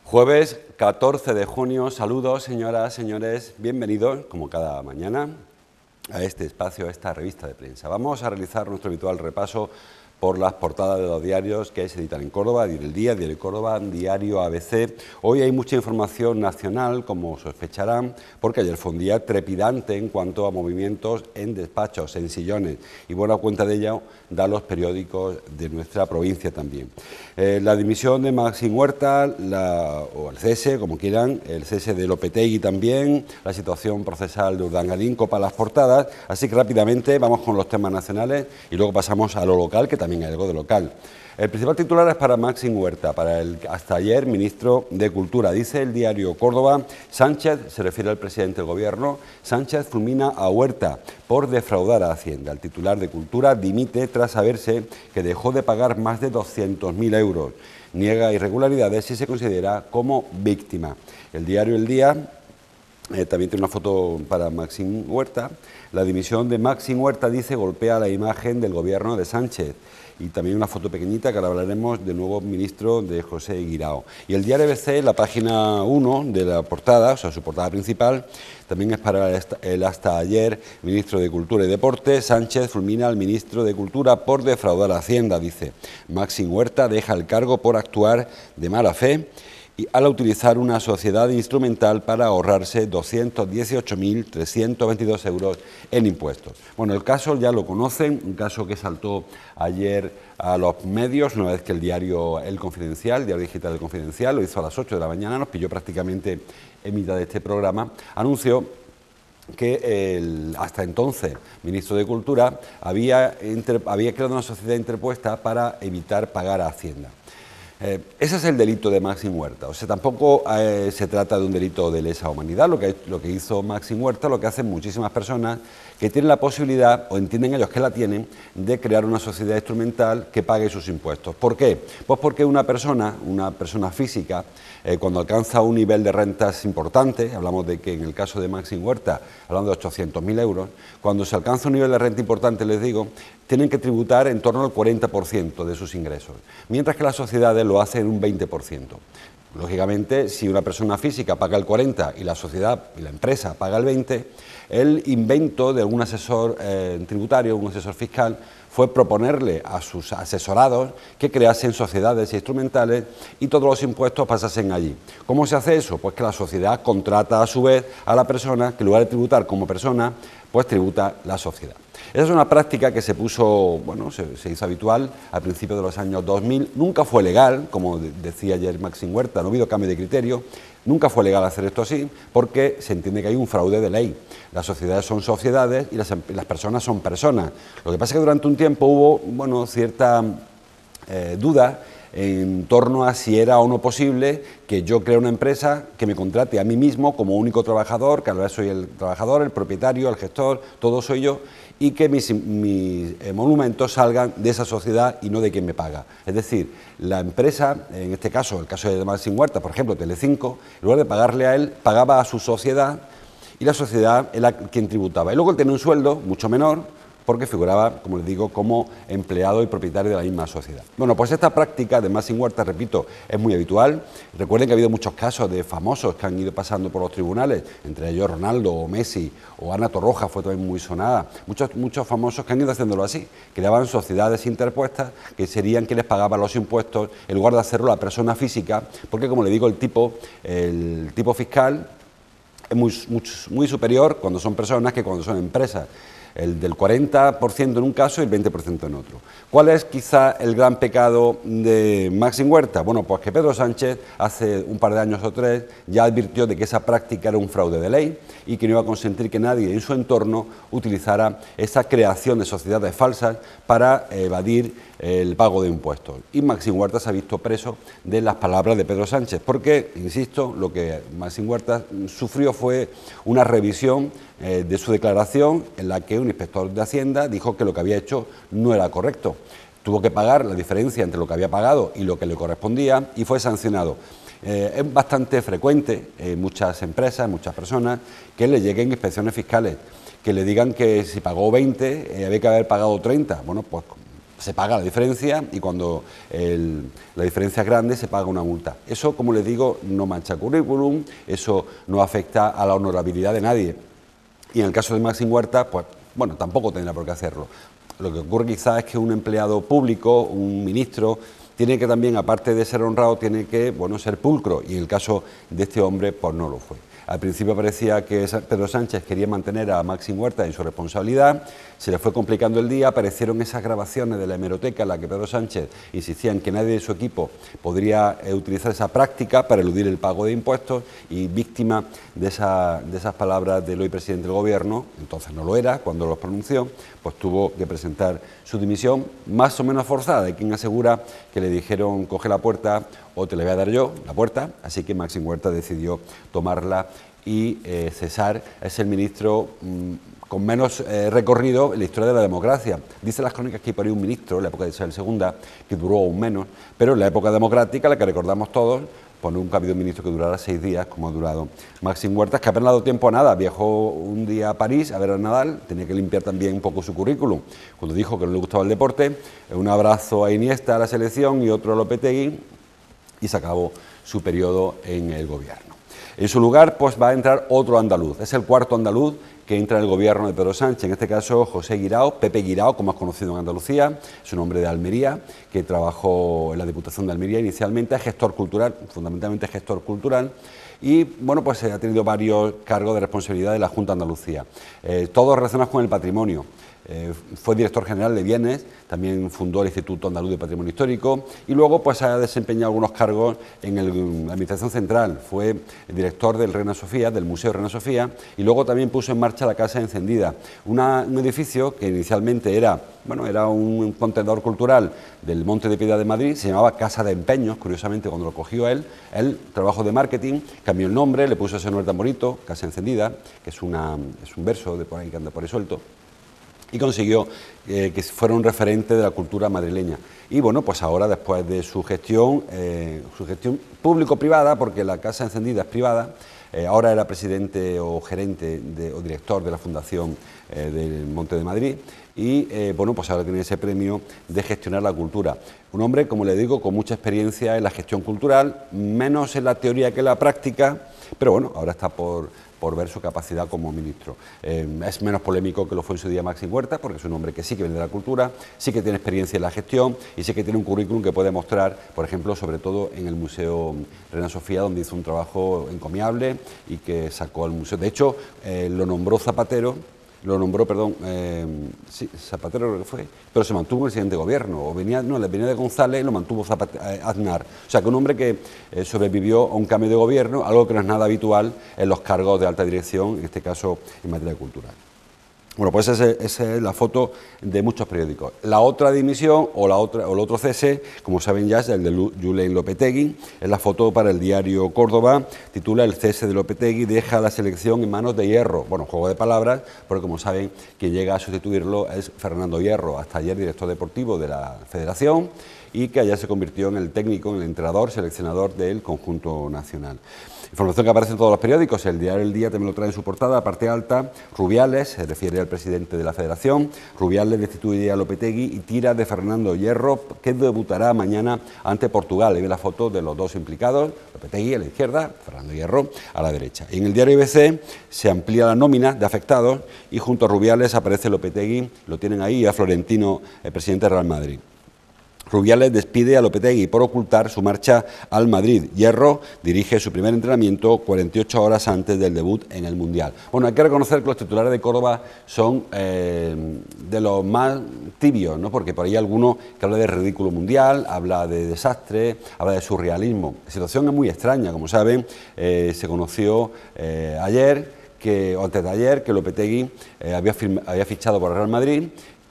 Jueves 14 de junio, saludos señoras, señores, bienvenidos como cada mañana a este espacio, a esta revista de prensa. Vamos a realizar nuestro habitual repaso por las portadas de los diarios que se editan en Córdoba, Diario El Día, Diario Córdoba, Diario ABC. Hoy hay mucha información nacional, como sospecharán, porque ayer fue un día trepidante en cuanto a movimientos en despachos, en sillones, y buena cuenta de ello dan los periódicos de nuestra provincia también. La dimisión de Maxim Huerta, o el cese, como quieran, el cese de Lopetegui también, la situación procesal de Urdangarín copa las portadas, así que rápidamente vamos con los temas nacionales y luego pasamos a lo local, que también hay algo de local. El principal titular es para Maxim Huerta, para el hasta ayer ministro de Cultura. Dice el diario Córdoba, Sánchez, se refiere al presidente del Gobierno, Sánchez fulmina a Huerta por defraudar a Hacienda. El titular de Cultura dimite tras saberse que dejó de pagar más de 200.000 euros. Niega irregularidades y se considera como víctima. El diario El Día también tiene una foto para Maxim Huerta. La dimisión de Maxim Huerta, dice, golpea la imagen del Gobierno de Sánchez. Y también una foto pequeñita que ahora hablaremos del nuevo ministro de José Guirao. Y el diario ABC, la página 1 de la portada, o sea, su portada principal, también es para el hasta ayer ministro de Cultura y Deporte. Sánchez fulmina al ministro de Cultura por defraudar a Hacienda, dice. Maxim Huerta deja el cargo por actuar de mala fe y al utilizar una sociedad instrumental para ahorrarse 218.322 euros en impuestos. Bueno, el caso ya lo conocen, un caso que saltó ayer a los medios, una vez que el diario El Confidencial, el diario digital El Confidencial, lo hizo a las 8 de la mañana, nos pilló prácticamente en mitad de este programa, anunció que el hasta entonces ministro de Cultura había creado una sociedad interpuesta para evitar pagar a Hacienda. Ese es el delito de Maxim Huerta, o sea, tampoco se trata de un delito de lesa humanidad, lo que hizo Maxim Huerta, lo que hacen muchísimas personas que tienen la posibilidad, o entienden ellos que la tienen, de crear una sociedad instrumental que pague sus impuestos. ¿Por qué? Pues porque una persona física, cuando alcanza un nivel de rentas importante, hablamos de que en el caso de Maxim Huerta, hablando de 800.000 euros, cuando se alcanza un nivel de renta importante, les digo, tienen que tributar en torno al 40% de sus ingresos, mientras que las sociedades lo hacen en un 20%. Lógicamente, si una persona física paga el 40% y la sociedad y la empresa paga el 20%, el invento de algún asesor tributario, un asesor fiscal, fue proponerle a sus asesorados que creasen sociedades instrumentales y todos los impuestos pasasen allí. ¿Cómo se hace eso? Pues que la sociedad contrata a su vez a la persona que en lugar de tributar como persona, pues tributa la sociedad. Esa es una práctica que se puso, bueno, se hizo habitual al principio de los años 2000, nunca fue legal, como decía ayer Maxim Huerta, no ha habido cambio de criterio, nunca fue legal hacer esto así, porque se entiende que hay un fraude de ley. Las sociedades son sociedades y las personas son personas. Lo que pasa es que durante un tiempo hubo, bueno, cierta duda en torno a si era o no posible que yo cree una empresa que me contrate a mí mismo como único trabajador, que ahora soy el trabajador, el propietario, el gestor, todo soy yo, y que mis monumentos salgan de esa sociedad y no de quien me paga. Es decir, la empresa, en este caso, el caso de Maxim Huerta, por ejemplo, Telecinco, en lugar de pagarle a él, pagaba a su sociedad y la sociedad era quien tributaba. Y luego él tenía un sueldo mucho menor, porque figuraba, como les digo, como empleado y propietario de la misma sociedad. Bueno, pues esta práctica de Maxim Huerta, repito, es muy habitual. Recuerden que ha habido muchos casos de famosos que han ido pasando por los tribunales, entre ellos Ronaldo o Messi o Ana Torroja fue también muy sonada. Muchos famosos que han ido haciéndolo así, creaban sociedades interpuestas que serían quienes pagaban los impuestos en lugar de hacerlo la persona física, porque como le digo, el tipo fiscal es muy superior cuando son personas que cuando son empresas. El del 40% en un caso y el 20% en otro. ¿Cuál es quizá el gran pecado de Maxim Huerta? Bueno, pues que Pedro Sánchez hace un par de años o 3 ya advirtió de que esa práctica era un fraude de ley y que no iba a consentir que nadie en su entorno utilizara esa creación de sociedades falsas para evadir el pago de impuestos. Y Maxim Huerta se ha visto preso de las palabras de Pedro Sánchez, porque, insisto, lo que Maxim Huerta sufrió fue una revisión de su declaración en la que un inspector de Hacienda dijo que lo que había hecho no era correcto. Tuvo que pagar la diferencia entre lo que había pagado y lo que le correspondía y fue sancionado. Es bastante frecuente en muchas empresas, en muchas personas, que le lleguen inspecciones fiscales, que le digan que si pagó 20, había que haber pagado 30. Bueno, pues se paga la diferencia y cuando la diferencia es grande se paga una multa. Eso, como les digo, no mancha currículum, eso no afecta a la honorabilidad de nadie. Y en el caso de Maxim Huerta, pues bueno, tampoco tendrá por qué hacerlo. Lo que ocurre quizás es que un empleado público, un ministro, tiene que también, aparte de ser honrado, tiene que, bueno, ser pulcro, y en el caso de este hombre, pues no lo fue. Al principio parecía que Pedro Sánchez quería mantener a Maxim Huerta en su responsabilidad, se le fue complicando el día, aparecieron esas grabaciones de la hemeroteca en la que Pedro Sánchez insistía en que nadie de su equipo podría utilizar esa práctica para eludir el pago de impuestos, y víctima de esas palabras del hoy presidente del Gobierno, entonces no lo era, cuando los pronunció, pues tuvo que presentar su dimisión, más o menos forzada. Hay quien asegura que le dijeron coge la puerta o te la voy a dar yo, la puerta, así que Maxim Huerta decidió tomarla y cesar. Es el ministro con menos recorrido en la historia de la democracia. Dicen las crónicas que hay por ahí un ministro, en la época de Isabel II, que duró aún menos, pero en la época democrática, la que recordamos todos, pues nunca ha habido un ministro que durara 6 días, como ha durado Maxim Huerta, que apenas ha dado tiempo a nada. Viajó un día a París a ver a Nadal, tenía que limpiar también un poco su currículum, cuando dijo que no le gustaba el deporte, un abrazo a Iniesta, a la selección, y otro a Lopetegui, y se acabó su periodo en el gobierno. En su lugar, pues va a entrar otro andaluz, es el cuarto andaluz que entra en el gobierno de Pedro Sánchez, en este caso José Guirao, Pepe Guirao, como es conocido en Andalucía, es un hombre de Almería, que trabajó en la Diputación de Almería inicialmente, es gestor cultural, fundamentalmente gestor cultural, y bueno, pues ha tenido varios cargos de responsabilidad de la Junta de Andalucía, todos relacionados con el patrimonio. Fue director general de Bienes, también fundó el Instituto Andaluz de Patrimonio Histórico y luego pues ha desempeñado algunos cargos en la Administración Central. Fue director del Reina Sofía, del Museo Reina Sofía, y luego también puso en marcha la Casa Encendida, un edificio que inicialmente era un contenedor cultural del Monte de Piedad de Madrid, se llamaba Casa de Empeños, curiosamente cuando lo cogió él trabajó de marketing, cambió el nombre, le puso ese nombre tan bonito, Casa Encendida, que es un verso de por ahí que anda por ahí suelto, y consiguió que fuera un referente de la cultura madrileña. Y bueno, pues ahora, después de su gestión público-privada, porque la Casa Encendida es privada, ahora era presidente o gerente o director de la Fundación del Monte de Madrid, y bueno, pues ahora tiene ese premio de gestionar la cultura. Un hombre, como le digo, con mucha experiencia en la gestión cultural, menos en la teoría que en la práctica, pero bueno, ahora está por ver su capacidad como ministro. Es menos polémico que lo fue en su día Maxim Huerta, porque es un hombre que sí que viene de la cultura, sí que tiene experiencia en la gestión y sí que tiene un currículum que puede mostrar, por ejemplo, sobre todo en el Museo Reina Sofía, donde hizo un trabajo encomiable y que sacó al museo. De hecho, lo nombró Zapatero, Zapatero creo que fue, pero se mantuvo en el siguiente gobierno, le venía de González y lo mantuvo Aznar. O sea, que un hombre que sobrevivió a un cambio de gobierno, algo que no es nada habitual en los cargos de alta dirección, en este caso en materia cultural. Bueno, pues esa es la foto de muchos periódicos. La otra dimisión o el otro cese, como saben ya, es el de Julen Lopetegui. Es la foto para el diario Córdoba. Titula "El cese de Lopetegui deja la selección en manos de Hierro". Bueno, juego de palabras, porque como saben, quien llega a sustituirlo es Fernando Hierro, hasta ayer director deportivo de la Federación, y que ayer se convirtió en el técnico, en el entrenador, seleccionador del conjunto nacional. Información que aparece en todos los periódicos, el diario El Día también lo trae en su portada, parte alta. Rubiales, se refiere al presidente de la Federación, Rubiales destituye a Lopetegui y tira de Fernando Hierro, que debutará mañana ante Portugal. Ahí ve la foto de los dos implicados, Lopetegui a la izquierda, Fernando Hierro a la derecha. Y en el diario IBC se amplía la nómina de afectados y junto a Rubiales aparece Lopetegui, lo tienen ahí, a Florentino, el presidente del Real Madrid. Rubiales despide a Lopetegui por ocultar su marcha al Madrid. Hierro dirige su primer entrenamiento 48 horas antes del debut en el Mundial. Bueno, hay que reconocer que los titulares de Córdoba son de los más tibios, ¿no? Porque por ahí hay alguno que habla de ridículo mundial, habla de desastre, habla de surrealismo. La situación es muy extraña, como saben, se conoció antes de ayer, que Lopetegui había fichado por el Real Madrid,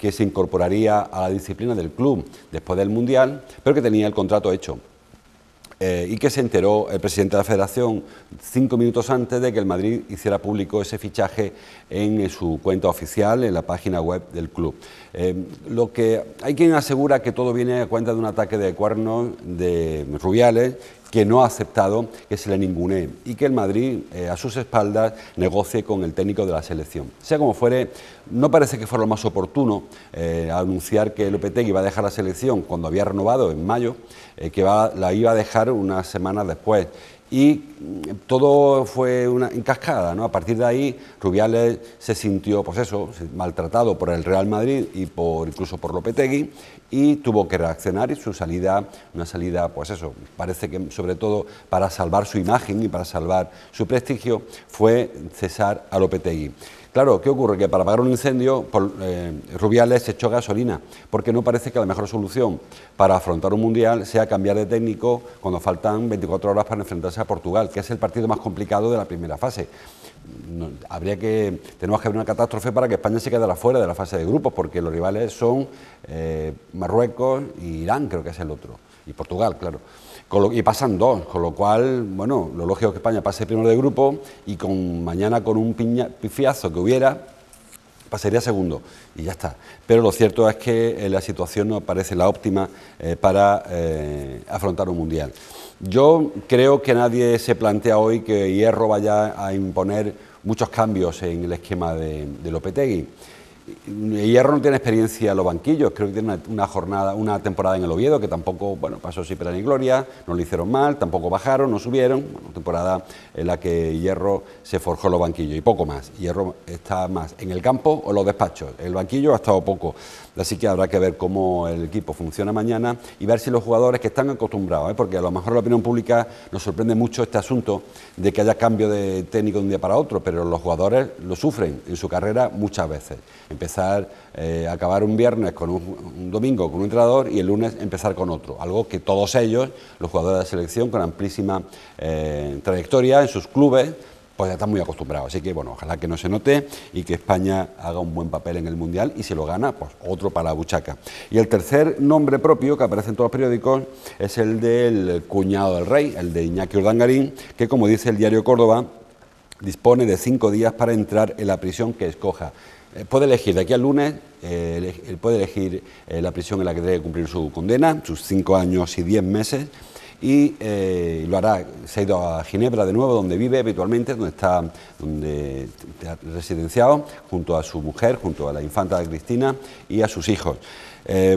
que se incorporaría a la disciplina del club después del Mundial, pero que tenía el contrato hecho. y que se enteró el presidente de la Federación 5 minutos antes de que el Madrid hiciera público ese fichaje en su cuenta oficial, en la página web del club. Lo que hay quien asegura que todo viene a cuenta de un ataque de cuernos de Rubiales, que no ha aceptado que se le ningunee y que el Madrid, a sus espaldas, negocie con el técnico de la selección. Sea como fuere, no parece que fuera lo más oportuno anunciar que Lopetegui iba a dejar la selección cuando había renovado en mayo, que la iba a dejar unas semanas después. Y todo fue en cascada, ¿no? A partir de ahí, Rubiales se sintió, pues eso, maltratado por el Real Madrid y incluso por Lopetegui, y tuvo que reaccionar, y su salida, una salida, pues eso, parece que sobre todo para salvar su imagen y para salvar su prestigio, fue cesar a Lopetegui. Claro, ¿qué ocurre? Que para apagar un incendio, Rubiales echó gasolina, porque no parece que la mejor solución para afrontar un mundial sea cambiar de técnico cuando faltan 24 horas para enfrentarse a Portugal, que es el partido más complicado de la primera fase. Tenemos que ver una catástrofe para que España se quedara fuera de la fase de grupos, porque los rivales son Marruecos e Irán, creo que es el otro, y Portugal, claro. Y pasan dos, con lo cual, bueno, lo lógico es que España pase primero de grupo y mañana con un pifiazo que hubiera, pasaría segundo y ya está. Pero lo cierto es que la situación no parece la óptima para afrontar un mundial. Yo creo que nadie se plantea hoy que Hierro vaya a imponer muchos cambios en el esquema de Lopetegui. Hierro no tiene experiencia en los banquillos, creo que tiene una temporada en el Oviedo que tampoco, bueno, pasó sin pena ni gloria, no lo hicieron mal, tampoco bajaron, no subieron, una temporada en la que Hierro se forjó en los banquillos y poco más. Hierro está más en el campo o en los despachos, el banquillo ha estado poco, así que habrá que ver cómo el equipo funciona mañana y ver si los jugadores que están acostumbrados, porque a lo mejor la opinión pública nos sorprende mucho este asunto de que haya cambio de técnico de un día para otro, pero los jugadores lo sufren en su carrera muchas veces. Empezar, acabar un viernes con un domingo con un entrenador y el lunes empezar con otro, algo que todos ellos, los jugadores de la selección con amplísima trayectoria en sus clubes, pues ya están muy acostumbrados. Así que, bueno, ojalá que no se note y que España haga un buen papel en el Mundial y si lo gana, pues otro para la buchaca. Y el tercer nombre propio que aparece en todos los periódicos es el del cuñado del rey, el de Iñaki Urdangarín, que, como dice el diario Córdoba, dispone de 5 días para entrar en la prisión que escoja. Puede elegir de aquí al lunes, él puede elegir la prisión en la que debe cumplir su condena, sus 5 años y 10 meses, y lo hará. Se ha ido a Ginebra de nuevo, donde vive habitualmente, donde está residenciado, junto a su mujer, junto a la infanta Cristina y a sus hijos.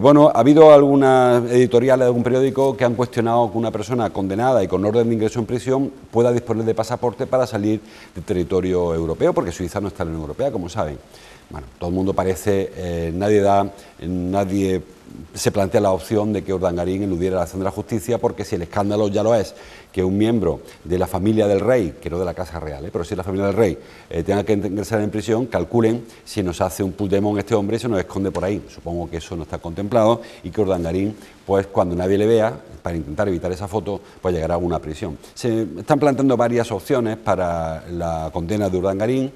Bueno, ha habido algunas editoriales de algún periódico que han cuestionado que una persona condenada y con orden de ingreso en prisión pueda disponer de pasaporte para salir del territorio europeo, porque Suiza no está en la Unión Europea, como saben. Bueno, todo el mundo parece, nadie se plantea la opción de que Urdangarín eludiera la acción de la justicia, porque si el escándalo ya lo es, que un miembro de la familia del rey, que no de la Casa Real, pero sí la familia del rey, tenga que ingresar en prisión, calculen si nos hace un Puigdemont este hombre y se nos esconde por ahí. Supongo que eso no está contemplado y que Urdangarín, pues cuando nadie le vea, para intentar evitar esa foto, pues llegará a una prisión. Se están planteando varias opciones para la condena de Urdangarín.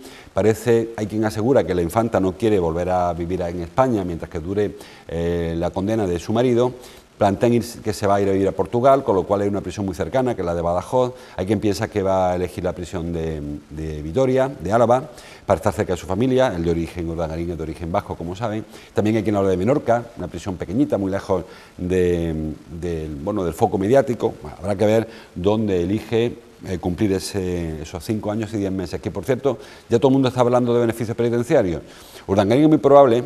Hay quien asegura que la infanta no quiere volver a vivir en España mientras que dure la condena de su marido. Plantean que se va a ir a vivir a Portugal, con lo cual hay una prisión muy cercana, que es la de Badajoz. Hay quien piensa que va a elegir la prisión de Vitoria, de Álava, para estar cerca de su familia. El de origen Urdangarín es de origen vasco, como saben. También hay quien habla de Menorca, una prisión pequeñita, muy lejos del foco mediático. Bueno, habrá que ver dónde elige cumplir esos 5 años y 10 meses. Que, por cierto, ya todo el mundo está hablando de beneficios penitenciarios. Urdangarín es muy probable,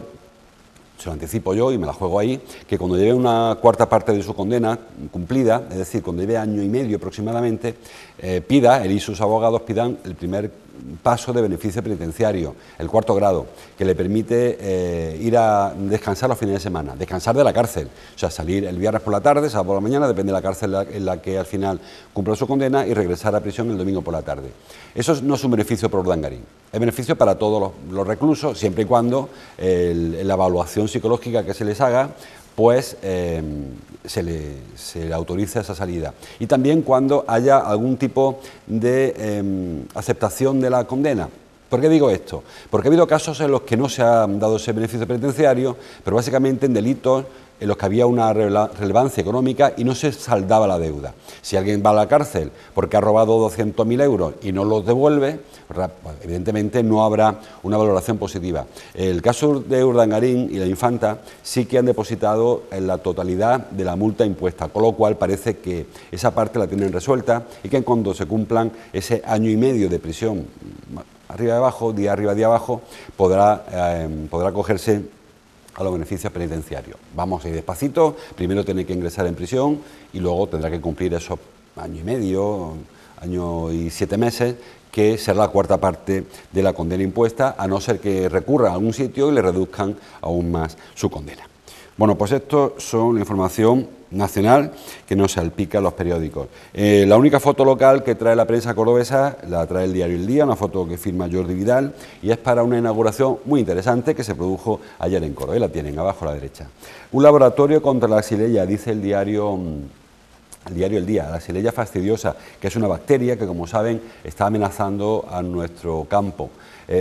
se lo anticipo yo y me la juego ahí, que cuando lleve una cuarta parte de su condena cumplida, es decir, cuando lleve año y medio aproximadamente, él y sus abogados pidan el primer paso de beneficio penitenciario, el 4º grado, que le permite ir a descansar los fines de semana, descansar de la cárcel, o sea, salir el viernes por la tarde, sábado por la mañana, depende de la cárcel en la que al final cumpla su condena, y regresar a prisión el domingo por la tarde. Eso no es un beneficio para Urdangarín, es beneficio para todos los reclusos, siempre y cuando la evaluación psicológica que se les haga, pues se le autoriza esa salida. Y también cuando haya algún tipo de aceptación de la condena, ¿Por qué digo esto? Porque ha habido casos en los que no se ha dado ese beneficio penitenciario, pero básicamente en delitos en los que había una relevancia económica y no se saldaba la deuda. Si alguien va a la cárcel porque ha robado 200.000 euros y no los devuelve, pues evidentemente no habrá una valoración positiva. El caso de Urdangarín y la Infanta sí que han depositado en la totalidad de la multa impuesta, con lo cual parece que esa parte la tienen resuelta y que cuando se cumplan ese año y medio de prisión, arriba y abajo, día arriba, día abajo, podrá acogerse a los beneficios penitenciarios. Vamos a ir despacito, primero tiene que ingresar en prisión y luego tendrá que cumplir esos año y medio, año y 7 meses, que será la cuarta parte de la condena impuesta, a no ser que recurra a algún sitio y le reduzcan aún más su condena. Bueno, pues esto son la información nacional que nos salpica en los periódicos. La única foto local que trae la prensa cordobesa la trae el diario El Día, una foto que firma Jordi Vidal, y es para una inauguración muy interesante que se produjo ayer en Córdoba. La tienen abajo a la derecha. Un laboratorio contra la xylella, dice el diario El Día, la xylella fastidiosa, que es una bacteria que, como saben, está amenazando a nuestro campo.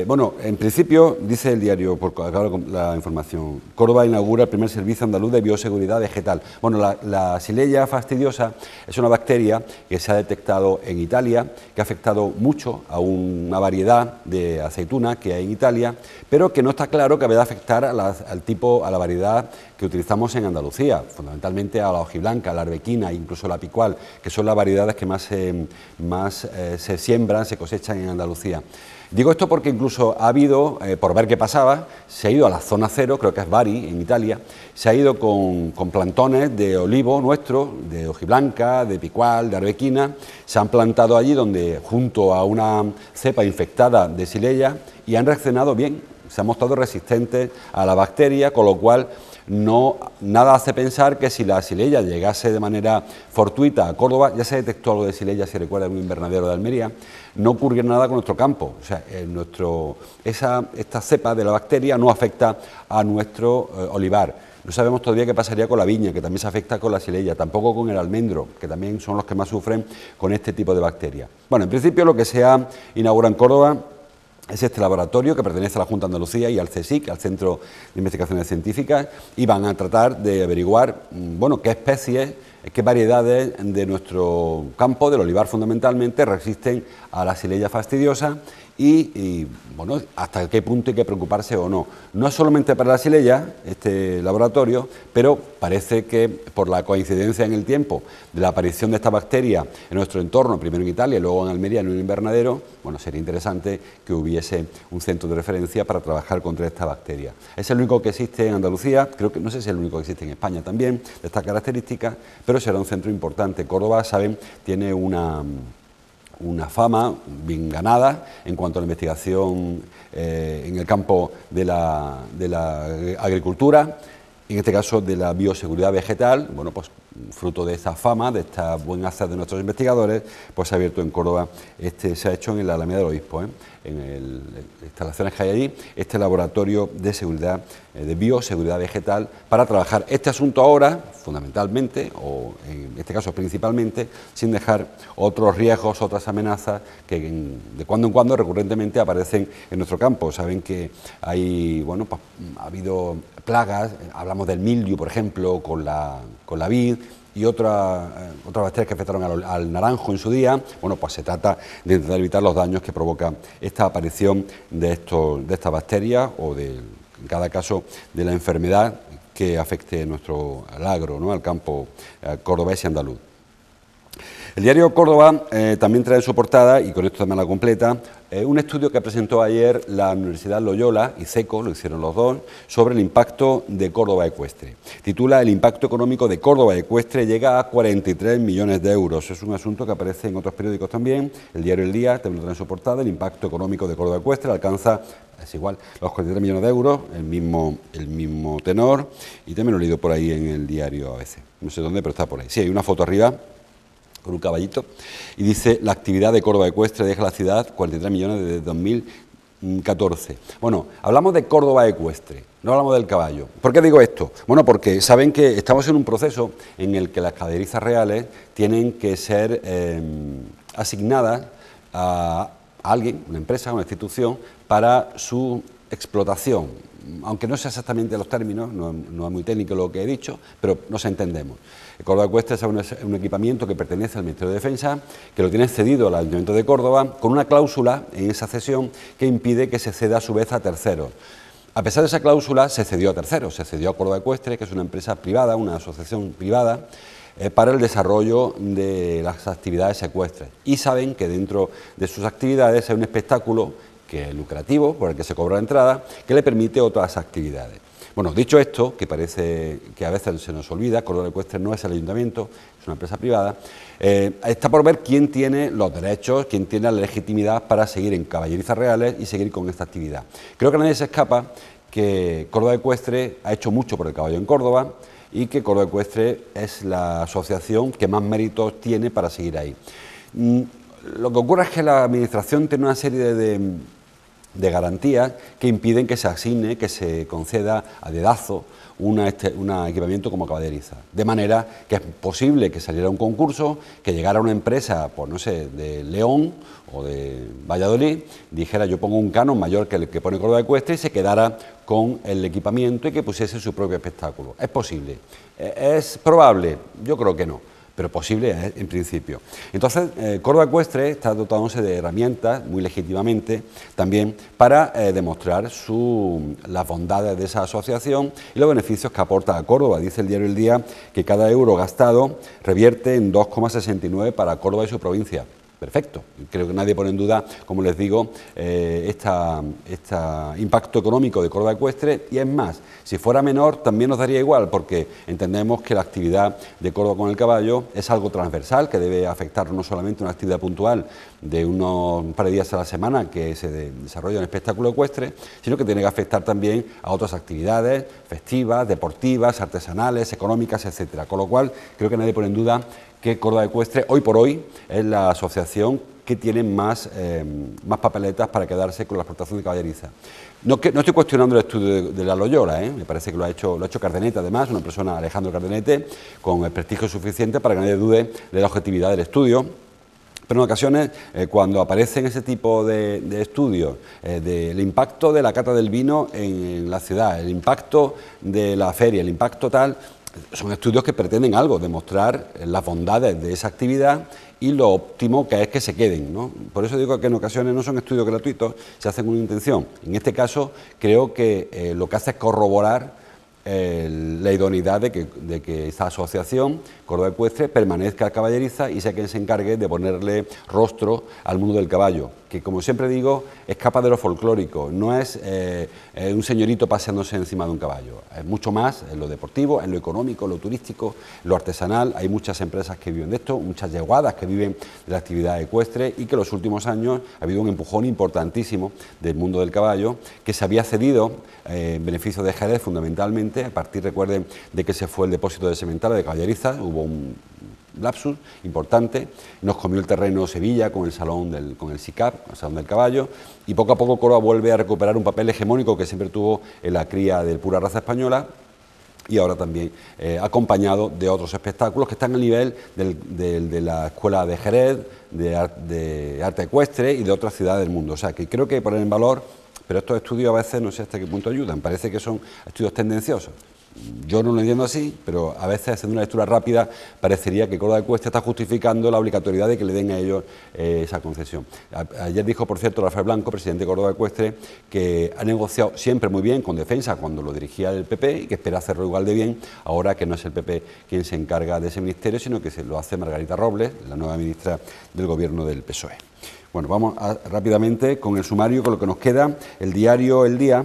Bueno, en principio, dice el diario, por acabar con la información, Córdoba inaugura el primer servicio andaluz de bioseguridad vegetal. Bueno, la xylella fastidiosa es una bacteria que se ha detectado en Italia, que ha afectado mucho a una variedad de aceituna que hay en Italia, pero que no está claro que vaya a afectar a la variedad que utilizamos en Andalucía, fundamentalmente a la hojiblanca, la arbequina, incluso la picual, que son las variedades que más se siembran, se cosechan en Andalucía. Digo esto porque incluso ha habido, por ver qué pasaba, se ha ido a la zona cero, creo que es Bari, en Italia, se ha ido con plantones de olivo nuestro, de hojiblanca, de picual, de arbequina, se han plantado allí donde junto a una cepa infectada de xylella y han reaccionado bien, se han mostrado resistentes a la bacteria, con lo cual nada hace pensar que si la xylella llegase de manera fortuita a Córdoba, ya se detectó algo de xylella, si recuerda, en un invernadero de Almería, no ocurrió nada con nuestro campo. O sea, esta cepa de la bacteria no afecta a nuestro olivar. No sabemos todavía qué pasaría con la viña, que también se afecta con la xylella, tampoco con el almendro, que también son los que más sufren con este tipo de bacterias. Bueno, en principio lo que se ha inaugurado en Córdoba es este laboratorio que pertenece a la Junta de Andalucía y al CSIC, al Centro de Investigaciones Científicas, y van a tratar de averiguar, bueno, qué especies, qué variedades de nuestro campo, del olivar fundamentalmente, resisten a la xylella fastidiosa y bueno, hasta qué punto hay que preocuparse o no. No es solamente para la xylella este laboratorio, pero parece que por la coincidencia en el tiempo de la aparición de esta bacteria en nuestro entorno, primero en Italia y luego en Almería, en un invernadero, bueno, sería interesante que hubiese un centro de referencia para trabajar contra esta bacteria. Es el único que existe en Andalucía, creo que no sé si es el único que existe en España también, de estas características, pero será un centro importante. Córdoba, saben, tiene una fama bien ganada en cuanto a la investigación en el campo de la agricultura, en este caso de la bioseguridad vegetal. Bueno, pues fruto de esta fama, de esta buen hacer de nuestros investigadores, pues se ha abierto en Córdoba, se ha hecho en la Alameda del Obispo, en las instalaciones que hay allí, este laboratorio de seguridad, de bioseguridad vegetal, para trabajar este asunto ahora, fundamentalmente, o en este caso principalmente, sin dejar otros riesgos, otras amenazas que de cuando en cuando recurrentemente aparecen en nuestro campo. Saben que hay, bueno, pues, ha habido plagas, hablamos del mildiu, por ejemplo, con la vid, y otras bacterias que afectaron al naranjo en su día. Bueno, pues se trata de intentar evitar los daños que provoca esta aparición de estas bacterias o en cada caso de la enfermedad que afecte al agro, ¿no?, al campo cordobés y andaluz. El diario Córdoba también trae en su portada, y con esto también la completa, un estudio que presentó ayer la Universidad Loyola y CECO, lo hicieron los dos, sobre el impacto de Córdoba ecuestre. Titula: el impacto económico de Córdoba ecuestre llega a 43 millones de euros. Es un asunto que aparece en otros periódicos también. El diario El Día también lo trae en su portada. El impacto económico de Córdoba ecuestre alcanza, es igual, los 43 millones de euros, el mismo tenor, y también lo he leído por ahí en el diario ABC. No sé dónde, pero está por ahí. Sí, hay una foto arriba con un caballito, y dice: la actividad de Córdoba ecuestre deja la ciudad 43 millones desde 2014. Bueno, hablamos de Córdoba ecuestre, no hablamos del caballo. ¿Por qué digo esto? Bueno, porque saben que estamos en un proceso en el que las caballerizas reales tienen que ser asignadas a a alguien, una empresa, una institución, para su explotación, aunque no sea exactamente los términos, no es muy técnico lo que he dicho, pero nos entendemos. Córdoba Ecuestre es un equipamiento que pertenece al Ministerio de Defensa, que lo tiene cedido al Ayuntamiento de Córdoba, con una cláusula en esa cesión que impide que se ceda a su vez a terceros. A pesar de esa cláusula, se cedió a terceros, se cedió a Córdoba Ecuestre, que es una empresa privada, una asociación privada, para el desarrollo de las actividades ecuestres. Y saben que dentro de sus actividades hay un espectáculo que es lucrativo, por el que se cobra la entrada, que le permite otras actividades. Bueno, dicho esto, que parece que a veces se nos olvida, Córdoba Ecuestre no es el ayuntamiento, es una empresa privada, está por ver quién tiene los derechos, quién tiene la legitimidad para seguir en Caballerizas Reales y seguir con esta actividad. Creo que a nadie se escapa que Córdoba Ecuestre ha hecho mucho por el caballo en Córdoba y que Córdoba Ecuestre es la asociación que más méritos tiene para seguir ahí. Lo que ocurre es que la Administración tiene una serie de garantías que impiden que se asigne, que se conceda a dedazo un equipamiento como caballeriza. De manera que es posible que saliera un concurso, que llegara una empresa, pues no sé, de León o de Valladolid, dijera yo pongo un canon mayor que el que pone Córdoba Ecuestre y se quedara con el equipamiento y que pusiese su propio espectáculo. ¿Es posible? ¿Es probable? Yo creo que no, pero posible es en principio. Entonces, Córdoba Ecuestre está dotándose de herramientas, muy legítimamente, también para demostrar las bondades de esa asociación y los beneficios que aporta a Córdoba. Dice el diario El Día que cada euro gastado revierte en 2,69 para Córdoba y su provincia. Perfecto, creo que nadie pone en duda, como les digo, este impacto económico de Córdoba Ecuestre, y es más, si fuera menor también nos daría igual, porque entendemos que la actividad de Córdoba con el caballo es algo transversal, que debe afectar no solamente una actividad puntual de un par de días a la semana que se desarrolla en espectáculo ecuestre, sino que tiene que afectar también a otras actividades festivas, deportivas, artesanales, económicas, etcétera. Con lo cual, creo que nadie pone en duda que Córdoba Ecuestre, hoy por hoy, es la asociación que tiene más papeletas para quedarse con la explotación de caballeriza. No estoy cuestionando el estudio de la Loyola, me parece que lo ha hecho Cardenete, además, una persona, Alejandro Cardenete, con el prestigio suficiente para que nadie dude de la objetividad del estudio. Pero en ocasiones, cuando aparecen ese tipo de estudios, del impacto de la cata del vino en la ciudad, el impacto de la feria, el impacto tal, son estudios que pretenden algo, demostrar las bondades de esa actividad y lo óptimo que es que se queden, ¿no? Por eso digo que en ocasiones no son estudios gratuitos, se hacen con una intención. En este caso, creo que lo que hace es corroborar la idoneidad de que esta asociación, Córdoba Ecuestre, permanezca caballeriza y sea quien se encargue de ponerle rostro al mundo del caballo, que como siempre digo, escapa de lo folclórico, no es un señorito paseándose encima de un caballo, es mucho más en lo deportivo, en lo económico, en lo turístico, en lo artesanal. Hay muchas empresas que viven de esto, muchas yeguadas que viven de la actividad ecuestre, y que en los últimos años ha habido un empujón importantísimo del mundo del caballo, que se había cedido en beneficio de Jerez fundamentalmente. A partir, recuerden, de que se fue el depósito de Sementara de Caballeriza, hubo un lapsus importante, nos comió el terreno Sevilla con el salón con el SICAP, el Salón del Caballo, y poco a poco Córdoba vuelve a recuperar un papel hegemónico que siempre tuvo en la cría del pura raza española, y ahora también acompañado de otros espectáculos que están al nivel de la Escuela de Jerez, de Arte Ecuestre y de otras ciudades del mundo. O sea, que creo que poner en valor, pero estos estudios a veces no sé hasta qué punto ayudan, parece que son estudios tendenciosos. Yo no lo entiendo así, pero a veces haciendo una lectura rápida parecería que Córdoba Ecuestre está justificando la obligatoriedad de que le den a ellos esa concesión. Ayer dijo, por cierto, Rafael Blanco, presidente de Córdoba Ecuestre, que ha negociado siempre muy bien con Defensa cuando lo dirigía el PP y que espera hacerlo igual de bien ahora que no es el PP quien se encarga de ese ministerio, sino que se lo hace Margarita Robles, la nueva ministra del Gobierno del PSOE. Bueno, vamos rápidamente con el sumario, con lo que nos queda. El diario El Día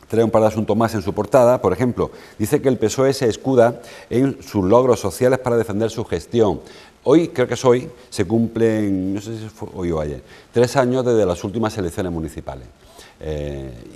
trae un par de asuntos más en su portada. Por ejemplo, dice que el PSOE se escuda en sus logros sociales para defender su gestión. Hoy, creo que es hoy, se cumplen, no sé si fue hoy o ayer, 3 años desde las últimas elecciones municipales.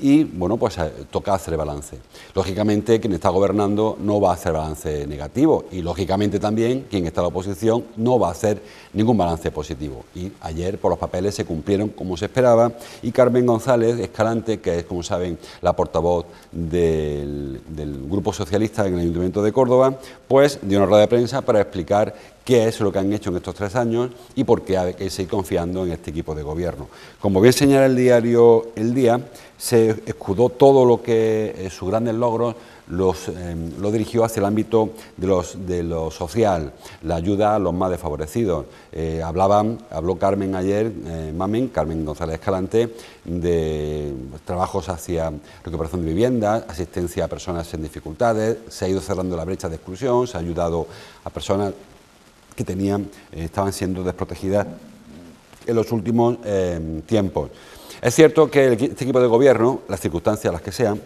Y bueno, pues toca hacer balance. Lógicamente quien está gobernando no va a hacer balance negativo, y lógicamente también quien está en la oposición no va a hacer ningún balance positivo. Y ayer por los papeles se cumplieron como se esperaba, y Carmen González Escalante, que es, como saben, la portavoz del Grupo Socialista en el Ayuntamiento de Córdoba, pues dio una rueda de prensa para explicar qué es lo que han hecho en estos 3 años y por qué hay que seguir confiando en este equipo de gobierno. Como bien señala el diario El Día, se escudó todo lo que sus grandes logros lo dirigió hacia el ámbito de lo social, la ayuda a los más desfavorecidos. Habló Carmen ayer, Carmen González Escalante, de trabajos hacia recuperación de viviendas, asistencia a personas en dificultades, se ha ido cerrando la brecha de exclusión, se ha ayudado a personas que estaban siendo desprotegidas en los últimos tiempos. Es cierto que este equipo de gobierno, las circunstancias las que sean,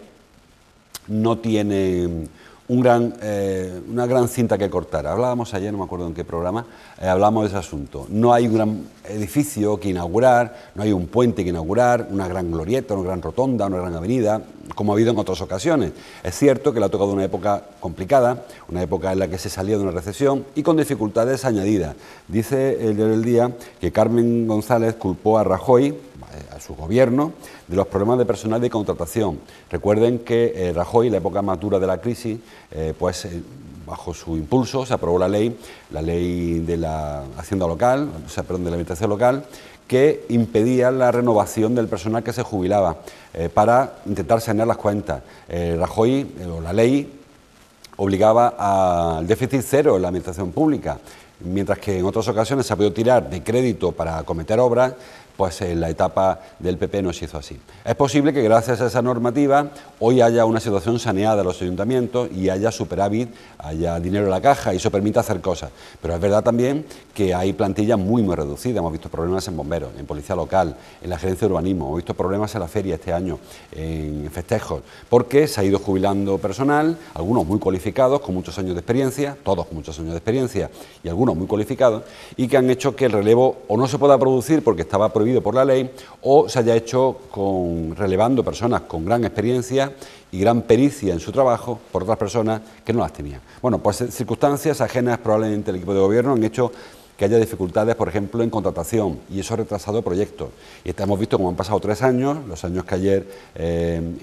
no tiene una gran cinta que cortar. Hablábamos ayer, no me acuerdo en qué programa, hablamos de ese asunto. No hay un gran edificio que inaugurar, no hay un puente que inaugurar, una gran glorieta, una gran rotonda, una gran avenida, como ha habido en otras ocasiones. Es cierto que le ha tocado una época complicada, una época en la que se salía de una recesión y con dificultades añadidas. Dice el diario El Día que Carmen González culpó a Rajoy, a su gobierno, de los problemas de personal y de contratación. Recuerden que Rajoy, en la época más dura de la crisis, bajo su impulso se aprobó la ley de la Hacienda local, de la Administración local, que impedía la renovación del personal que se jubilaba para intentar sanear las cuentas. Rajoy, o la ley, obligaba al déficit cero en la administración pública, mientras que en otras ocasiones se ha podido tirar de crédito para acometer obras, pues en la etapa del PP no se hizo así. Es posible que gracias a esa normativa hoy haya una situación saneada de los ayuntamientos y haya superávit, haya dinero en la caja y eso permite hacer cosas. Pero es verdad también que hay plantillas muy reducidas. Hemos visto problemas en bomberos, en policía local, en la gerencia de urbanismo, hemos visto problemas en la feria este año, en festejos, porque se ha ido jubilando personal, algunos muy cualificados, con muchos años de experiencia, todos con muchos años de experiencia y algunos muy cualificados, y que han hecho que el relevo o no se pueda producir porque estaba prohibido por la ley, o se haya hecho relevando personas con gran experiencia y gran pericia en su trabajo por otras personas que no las tenían. Bueno, pues circunstancias ajenas probablemente al equipo de gobierno han hecho que haya dificultades, por ejemplo, en contratación, y eso ha retrasado proyectos. Y hemos visto cómo han pasado 3 años, los años que ayer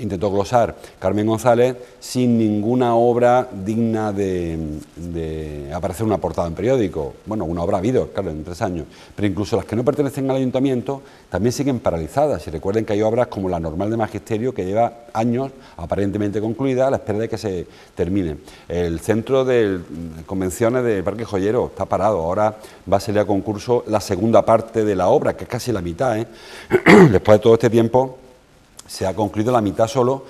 intentó glosar Carmen González, sin ninguna obra digna de aparecer en una portada en periódico. Bueno, una obra ha habido, claro, en 3 años, pero incluso las que no pertenecen al ayuntamiento también siguen paralizadas. Y recuerden que hay obras como la normal de magisterio que lleva años aparentemente concluida a la espera de que se termine. El centro de convenciones del Parque Joyero está parado, ahora va a salir a concurso la segunda parte de la obra, que es casi la mitad, Después de todo este tiempo se ha concluido la mitad solo,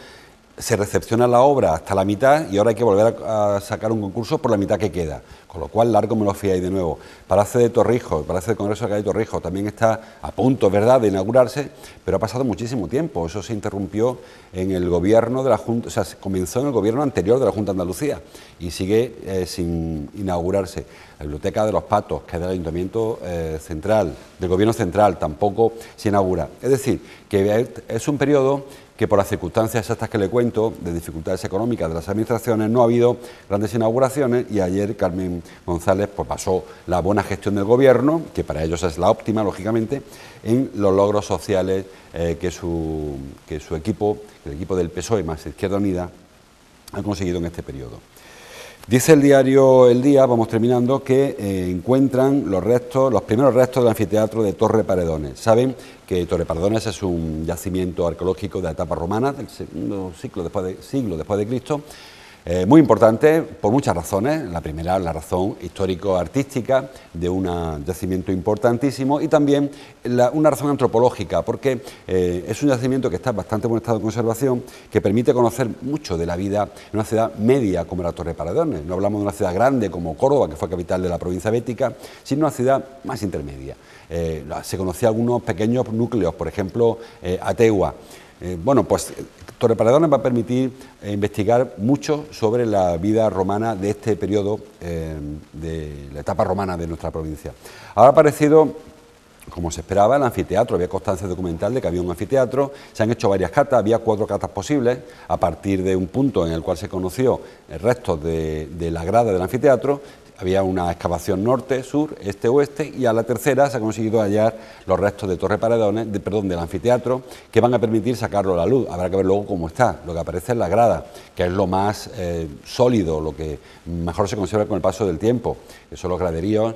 se recepciona la obra hasta la mitad y ahora hay que volver a sacar un concurso por la mitad que queda, con lo cual largo me lo fiáis de nuevo. Palacio de Torrijos, el Palacio de Congreso de Torrijos también está a punto, ¿verdad?, de inaugurarse, pero ha pasado muchísimo tiempo. Eso se interrumpió en el gobierno de la Junta, o sea, comenzó en el gobierno anterior de la Junta de Andalucía y sigue sin inaugurarse. La Biblioteca de los Patos, que es del Ayuntamiento Central, del Gobierno Central, tampoco se inaugura. Es decir, que es un periodo que por las circunstancias estas que le cuento, de dificultades económicas de las administraciones, no ha habido grandes inauguraciones y ayer Carmen González pues, pasó la buena gestión del gobierno, que para ellos es la óptima, lógicamente, en los logros sociales que su equipo, el equipo del PSOE más Izquierda Unida, ha conseguido en este periodo. Dice el diario El Día, vamos terminando, que encuentran los primeros restos del anfiteatro de Torre Paredones. Saben que Torre Paredones es un yacimiento arqueológico de la etapa romana, del segundo siglo después de Cristo, muy importante por muchas razones. La primera, la razón histórico-artística de un yacimiento importantísimo y también una razón antropológica, porque es un yacimiento que está en bastante buen estado de conservación, que permite conocer mucho de la vida en una ciudad media como la Torre Paredones. No hablamos de una ciudad grande como Córdoba, que fue capital de la provincia bética, sino una ciudad más intermedia. Se conocían algunos pequeños núcleos, por ejemplo, Ategua. Bueno, pues Torre Paredones va a permitir investigar mucho sobre la vida romana de este periodo de la etapa romana de nuestra provincia. Ahora ha aparecido como se esperaba, el anfiteatro. Había constancia documental de que había un anfiteatro, se han hecho varias catas, había 4 catas posibles, a partir de un punto en el cual se conoció restos de la grada del anfiteatro. Había una excavación norte, sur, este, oeste, y a la tercera se ha conseguido hallar los restos de Torre Paredones, del anfiteatro, que van a permitir sacarlo a la luz. Habrá que ver luego cómo está. Lo que aparece en la grada, que es lo más sólido, lo que mejor se conserva con el paso del tiempo, que son los graderíos,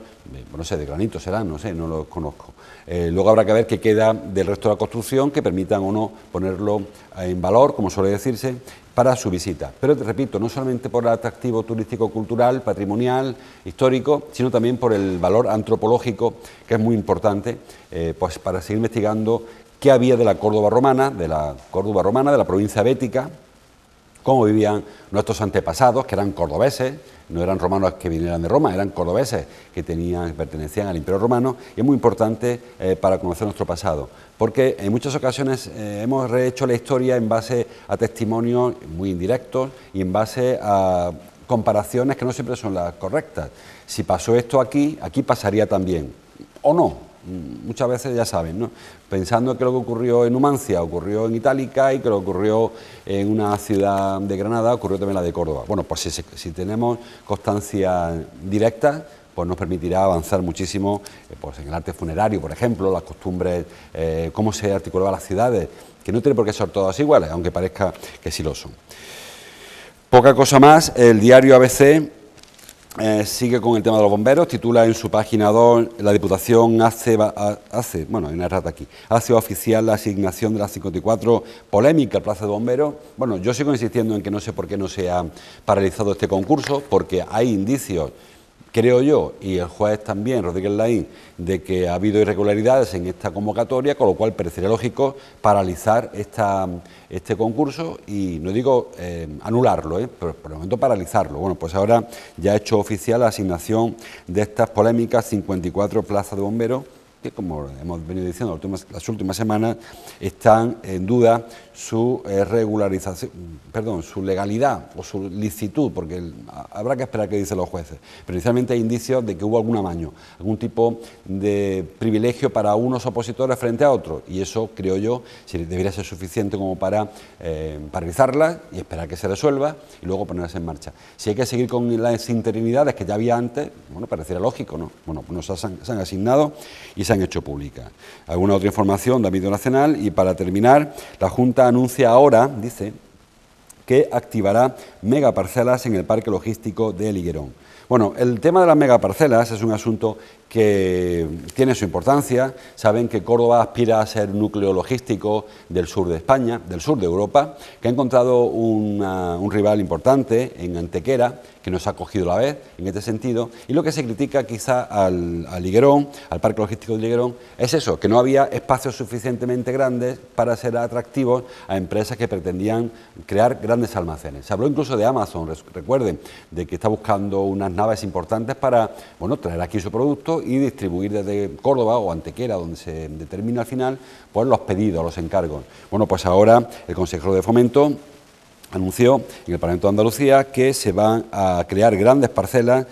no sé, de granito serán, no sé, no los conozco. Luego habrá que ver qué queda del resto de la construcción, que permitan o no ponerlo en valor, como suele decirse, para su visita. Pero te repito, no solamente por el atractivo turístico, cultural, patrimonial, histórico, sino también por el valor antropológico, que es muy importante, pues para seguir investigando qué había de la Córdoba romana, de la provincia bética, cómo vivían nuestros antepasados, que eran cordobeses, no eran romanos que vinieran de Roma, eran cordobeses que pertenecían al Imperio Romano, y es muy importante para conocer nuestro pasado, porque en muchas ocasiones hemos rehecho la historia en base a testimonios muy indirectos y en base a comparaciones que no siempre son las correctas. Si pasó esto aquí, aquí pasaría también, o no. Muchas veces, ya saben, ¿no?, pensando que lo que ocurrió en Numancia ocurrió en Itálica y que lo que ocurrió en una ciudad de Granada ocurrió también en la de Córdoba. Bueno, pues si tenemos constancia directa, pues nos permitirá avanzar muchísimo pues en el arte funerario, por ejemplo, las costumbres, cómo se articulaban las ciudades, que no tiene por qué ser todas iguales, aunque parezca que sí lo son. Poca cosa más, el diario ABC sigue con el tema de los bomberos, titula en su página 2, la Diputación hace oficial la asignación de las 54 polémicas plazas de bomberos. Bueno, yo sigo insistiendo en que no sé por qué no se ha paralizado este concurso, porque hay indicios, creo yo, y el juez también, Rodríguez Laín, de que ha habido irregularidades en esta convocatoria, con lo cual parecería lógico paralizar este concurso y, no digo anularlo, pero por el momento paralizarlo. Bueno, pues ahora ya ha hecho oficial la asignación de estas polémicas 54 plazas de bomberos, que, como hemos venido diciendo las últimas semanas, están en duda su regularización, su legalidad o su licitud, porque habrá que esperar qué dicen los jueces. Pero inicialmente hay indicios de que hubo algún amaño, algún tipo de privilegio para unos opositores frente a otros, y eso, creo yo, debería ser suficiente como para paralizarlas y esperar que se resuelva y luego ponerse en marcha. Si hay que seguir con las interinidades que ya había antes, bueno, pareciera lógico, ¿no? Bueno, pues se han asignado y se han hecho públicas. Alguna otra información de ámbito nacional, y para terminar, la Junta anuncia ahora, dice, que activará megaparcelas en el parque logístico de Liguerón. Bueno, el tema de las megaparcelas es un asunto que tiene su importancia. Saben que Córdoba aspira a ser núcleo logístico del sur de España, del sur de Europa, que ha encontrado un rival importante en Antequera, que nos ha cogido la vez en este sentido, y lo que se critica quizá al Liguerón, al parque logístico de Liguerón, es eso, que no había espacios suficientemente grandes para ser atractivos a empresas que pretendían crear grandes almacenes. Se habló incluso de Amazon, recuerden, de que está buscando unas naves importantes para, bueno, traer aquí su producto y distribuir desde Córdoba o Antequera, donde se determina al final, pues los pedidos, los encargos. Bueno, pues ahora el consejero de Fomento anunció en el Parlamento de Andalucía que se van a crear grandes parcelas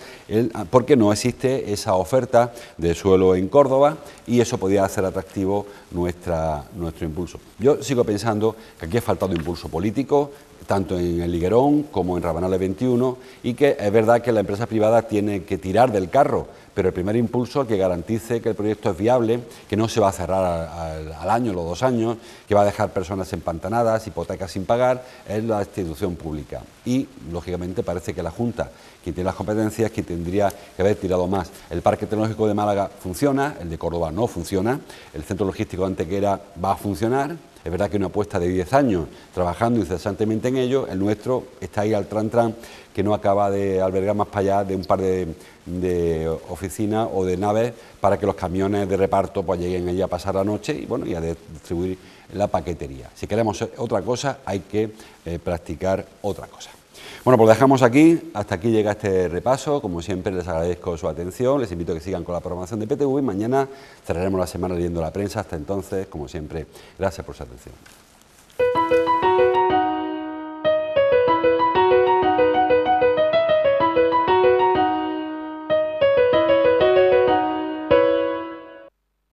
porque no existe esa oferta de suelo en Córdoba, y eso podía hacer atractivo nuestro impulso. Yo sigo pensando que aquí ha faltado impulso político, tanto en el Liguerón como en Rabanales 21, y que es verdad que la empresa privada tiene que tirar del carro, pero el primer impulso que garantice que el proyecto es viable, que no se va a cerrar al año, los 2 años, que va a dejar personas empantanadas, hipotecas sin pagar, es la institución pública. Y, lógicamente, parece que la Junta, quien tiene las competencias, que tendría que haber tirado más. El Parque Tecnológico de Málaga funciona, el de Córdoba no funciona, el Centro Logístico de Antequera va a funcionar. Es verdad que una apuesta de 10 años trabajando incesantemente en ello, el nuestro está ahí al tran, que no acaba de albergar más para allá de un par de oficinas o de naves para que los camiones de reparto pues lleguen allí a pasar la noche y, bueno, y a distribuir la paquetería. Si queremos otra cosa, hay que practicar otra cosa. Bueno, pues dejamos aquí, hasta aquí llega este repaso. Como siempre, les agradezco su atención, les invito a que sigan con la programación de PTV y mañana cerraremos la semana leyendo la prensa. Hasta entonces, como siempre, gracias por su atención.